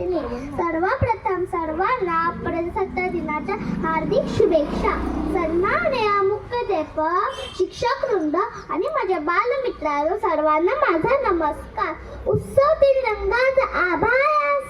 वाटणे. सर्वप्रथम सर्वांना प्रजासत्ताक दिनाच्या हार्दिक शुभेच्छा. सन्माननीय मुख्याध्यापक, शिक्षक वृंद आणि माझ्या बालमित्रांनो, सर्वांना माझा नमस्कार. उत्सव दिन रंगाचा आभाळ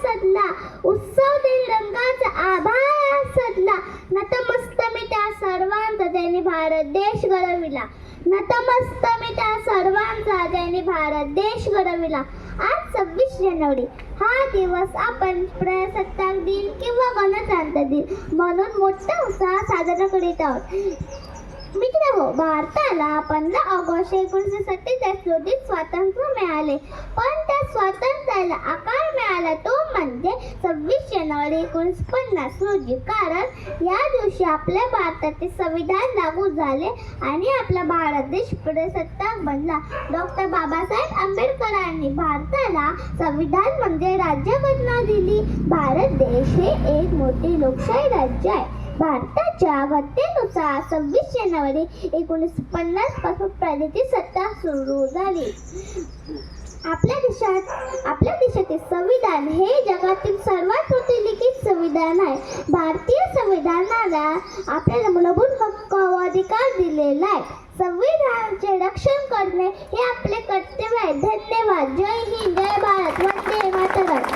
सजला, उत्सव दिन रंगाचा आभाळ सजला. नतमस्तमी त्या सर्वांचा ज्यांनी भारत देश घडविला, नतमस्तमी त्या सर्वांचा ज्यांनी भारत देश घडविला. आज 26 जानेवारी हा दिवस आपण प्रजासत्ताक दिन किंवा गणतंत्र दिन म्हणून मोठ्या उत्साहात साजरा करीत आहोत. मित्रांनो, भारताला 15 ऑगस्ट 1947 रोजी स्वातंत्र्य मिळाले, पण त्या स्वातंत्र्याला आकार मिळाला तो म्हणजे 26 जानेवारी 1950 रोजी. कारण या दिवशी आपल्या भारताचे संविधान लागू झाले आणि आपला भारत देश प्रजासत्ताक बनला. डॉक्टर बाबासाहेब आंबेडकरांनी भारताला संविधान म्हणजे राज्यघटना दिली. भारत देश हे एक मोठे लोकशाही राज्य आहे. भारताच्या घटनेनुसार 26 जानेवारी 1950 पासून प्रादेशिक सत्ता सुरू झाली. आपल्या देशाचे संविधान हे जगातील सर्वात मोठे लिखित संविधान आहे. भारतीय संविधानाला आपल्याला मूलभूत हक्क व अधिकार दिलेला आहे. संविधानाचे रक्षण करणे हे आपले कर्तव्य आहे. धन्यवाद. जय हिंद, जय भारत, वंदे मातरम.